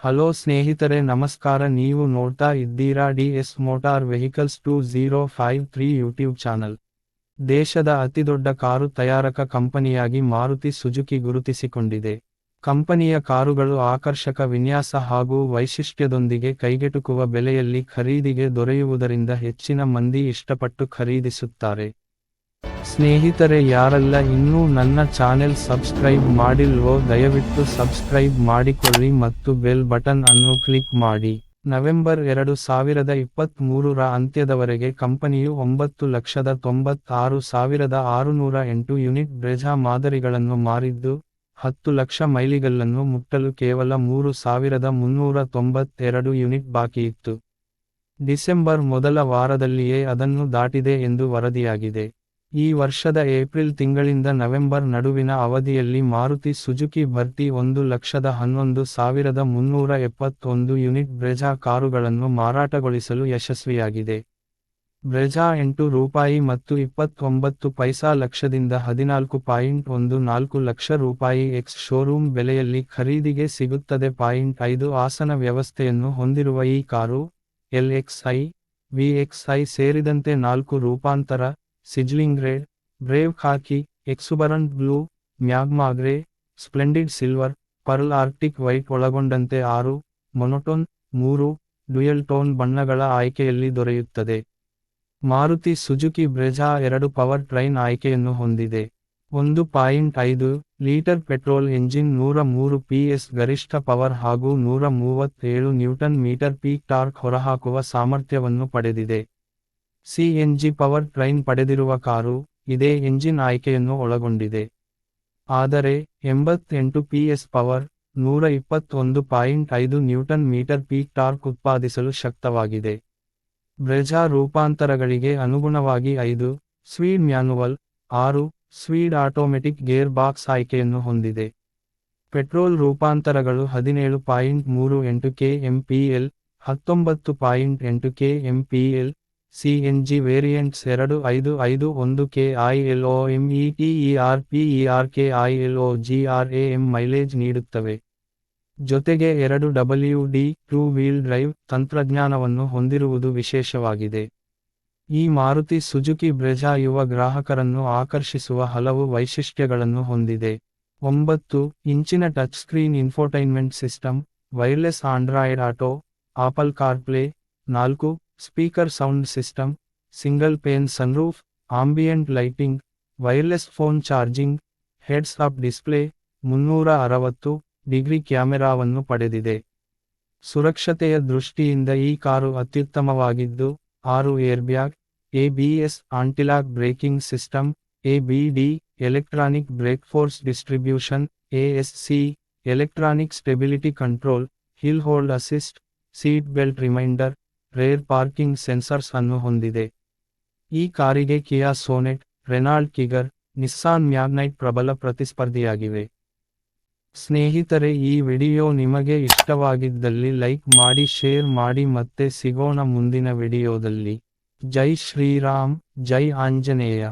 Hello ಸ್ನೇಹಿತರೆ ನಮಸ್ಕಾರ, ನೀವು ನೋಡ್ತಾ ಇದ್ದೀರಾ DS motor vehicles 2053 YouTube channel. ದೇಶದ ಅತಿದೊಡ್ಡ ಕಾರು ತಯಾರಕ ಕಂಪನಿಯಾಗಿ ಮಾರುತಿ ಸುಜುಕಿ ಗುರುತಿಸಿಕೊಂಡಿದೆ. ಕಂಪನಿಯ ಕಾರುಗಳು ಆಕರ್ಷಕ ವಿನ್ಯಾಸ ಹಾಗೂ ವೈಶಿಷ್ಟ್ಯದೊಂದಿಗೆ ಕೈಗೆಟುಕುವ ಬೆಲೆಯಲ್ಲಿ ಖರೀದಿಗೆ ದೊರೆಯುವುದರಿಂದ ಹೆಚ್ಚಿನ ಮಂದಿ ಇಷ್ಟಪಟ್ಟು ಖರೀದಿಸುತ್ತಾರೆ. ಸ್ನೇಹಿತರೆ, ಯಾರೆಲ್ಲ ಇನ್ನೂ ನನ್ನ ಚಾನೆಲ್ ಸಬ್ಸ್ಕ್ರೈಬ್ ಮಾಡಿಲ್ವೋ ದಯವಿಟ್ಟು ಸಬ್ಸ್ಕ್ರೈಬ್ ಮಾಡಿಕೊಳ್ಳಿ ಮತ್ತು ಬೆಲ್ ಬಟನ್ ಅನ್ನು ಕ್ಲಿಕ್ ಮಾಡಿ. ನವೆಂಬರ್ 2023ರ ಅಂತ್ಯದವರೆಗೆ ಕಂಪನಿಯು 9,96,608 ಯೂನಿಟ್ ಬ್ರೆಝಾ ಮಾದರಿಗಳನ್ನು ಮಾರಿದ್ದು, 10 ಲಕ್ಷ ಮೈಲಿಗಲ್ಲನ್ನು ಮುಟ್ಟಲು ಕೇವಲ 3,392 ಯೂನಿಟ್ ಬಾಕಿಯಿತ್ತು. ಡಿಸೆಂಬರ್ ಮೊದಲ ವಾರದಲ್ಲಿಯೇ ಅದನ್ನು ದಾಟಿದೆ ಎಂದು ವರದಿಯಾಗಿದೆ. ಈ ವರ್ಷದ ಏಪ್ರಿಲ್ ತಿಂಗಳಿಂದ ನವೆಂಬರ್ ನಡುವಿನ ಅವಧಿಯಲ್ಲಿ ಮಾರುತಿ ಸುಜುಕಿ ಭರ್ತಿ 1,11,371 ಯೂನಿಟ್ ಬ್ರೆಝಾ ಕಾರುಗಳನ್ನು ಮಾರಾಟಗೊಳಿಸಲು ಯಶಸ್ವಿಯಾಗಿದೆ. ಬ್ರೆಝಾ ₹8 ಮತ್ತು 29 ಪೈಸಾ ಲಕ್ಷದಿಂದ 14.14 ಲಕ್ಷ ರೂಪಾಯಿ ಎಕ್ಸ್ ಶೋರೂಮ್ ಬೆಲೆಯಲ್ಲಿ ಖರೀದಿಗೆ ಸಿಗುತ್ತದೆ. 5 ಆಸನ ವ್ಯವಸ್ಥೆಯನ್ನು ಹೊಂದಿರುವ ಈ ಕಾರು LXi, VXi ಸೇರಿದಂತೆ 4 ರೂಪಾಂತರ sizzling red, brave khaki, exuberant blue, magma grey, splendid silver, pearl arctic white ಒಳಗೊಂಡಂತೆ 6 ಮೊನೊಟೋನ್, 3 ಡ್ಯುಯಲ್ ಟೋನ್ ಬಣ್ಣಗಳ ಆಯ್ಕೆಯಲ್ಲಿ ದೊರೆಯುತ್ತದೆ. Maruti Suzuki Brezza 2 power train ಆಯ್ಕೆಯನ್ನು ಹೊಂದಿದೆ. 1.5 ಲೀಟರ್ ಪೆಟ್ರೋಲ್ ಎಂಜಿನ್ 103 PS ಗರಿಷ್ಠ ಪವರ್ ಹಾಗೂ 137 ನ್ಯೂಟನ್ ಮೀಟರ್ ಪೀಕ್ ಟಾರ್ಕ್ ಹೊರಹಾಕುವ ಸಾಮರ್ಥ್ಯವನ್ನು ಪಡೆದಿದೆ. CNG ಪವರ್ ಟ್ರೈನ್ ಪಡೆದಿರುವ ಕಾರು ಇದೇ ಎಂಜಿನ್ ಆಯ್ಕೆಯನ್ನು ಒಳಗೊಂಡಿದೆ. ಆದರೆ 88 PS power, 121.5 newton metre peak torque ಉತ್ಪಾದಿಸಲು ಶಕ್ತವಾಗಿದೆ. ಬ್ರೆಝಾ ರೂಪಾಂತರಗಳಿಗೆ ಅನುಗುಣವಾಗಿ 5 speed manual, 6 speed automatic gear box ಆಯ್ಕೆಯನ್ನು ಹೊಂದಿದೆ. ಪೆಟ್ರೋಲ್ ರೂಪಾಂತರಗಳು 17.38 kmpl, 19.8 kmpl, CNG variants 2551 kILOMETERPERKILOGRAM mileage ನೀಡುತ್ತವೆ. ಜೊತೆಗೆ 2WD ಟೂ ವೀಲ್ ಡ್ರೈವ್ ತಂತ್ರಜ್ಞಾನವನ್ನು ಹೊಂದಿರುವುದು ವಿಶೇಷವಾಗಿದೆ. ಈ ಮಾರುತಿ ಸುಜುಕಿ ಬ್ರೆಝಾ ಯುವ ಗ್ರಾಹಕರನ್ನು ಆಕರ್ಷಿಸುವ ಹಲವು ವೈಶಿಷ್ಟ್ಯಗಳನ್ನು ಹೊಂದಿದೆ. 9 ಇಂಚಿನ touch screen infotainment system, wireless Android Auto, Apple CarPlay, 4 speaker sound system, single pane sunroof, ambient lighting, wireless phone charging, heads up display, 360 degree ಕ್ಯಾಮೆರಾವನ್ನು ಪಡೆದಿದೆ. ಸುರಕ್ಷತೆಯ ದೃಷ್ಟಿಯಿಂದ ಈ ಕಾರು ಅತ್ಯುತ್ತಮವಾಗಿದ್ದು, 6 airbag, ABS antilock braking system, ABD electronic brake force distribution, ASC electronic stability control, hill hold assist, seat belt reminder, rear parking sensors ಅನ್ನು ಹೊಂದಿದೆ. ಈ ಕಾರಿಗೆ Kia Sonet, Renault Kiger, Nissan Magnite ಪ್ರಬಲ ಪ್ರತಿಸ್ಪರ್ಧಿಯಾಗಿವೆ. ಸ್ನೇಹಿತರೆ, ಈ ವಿಡಿಯೋ ನಿಮಗೆ ಇಷ್ಟವಾಗಿದ್ದಲ್ಲಿ like ಮಾಡಿ, share ಮಾಡಿ, ಮತ್ತೆ ಸಿಗೋಣ ಮುಂದಿನ ವಿಡಿಯೋದಲ್ಲಿ. ಜೈ ಶ್ರೀರಾಮ್, ಜೈ ಆಂಜನೇಯ.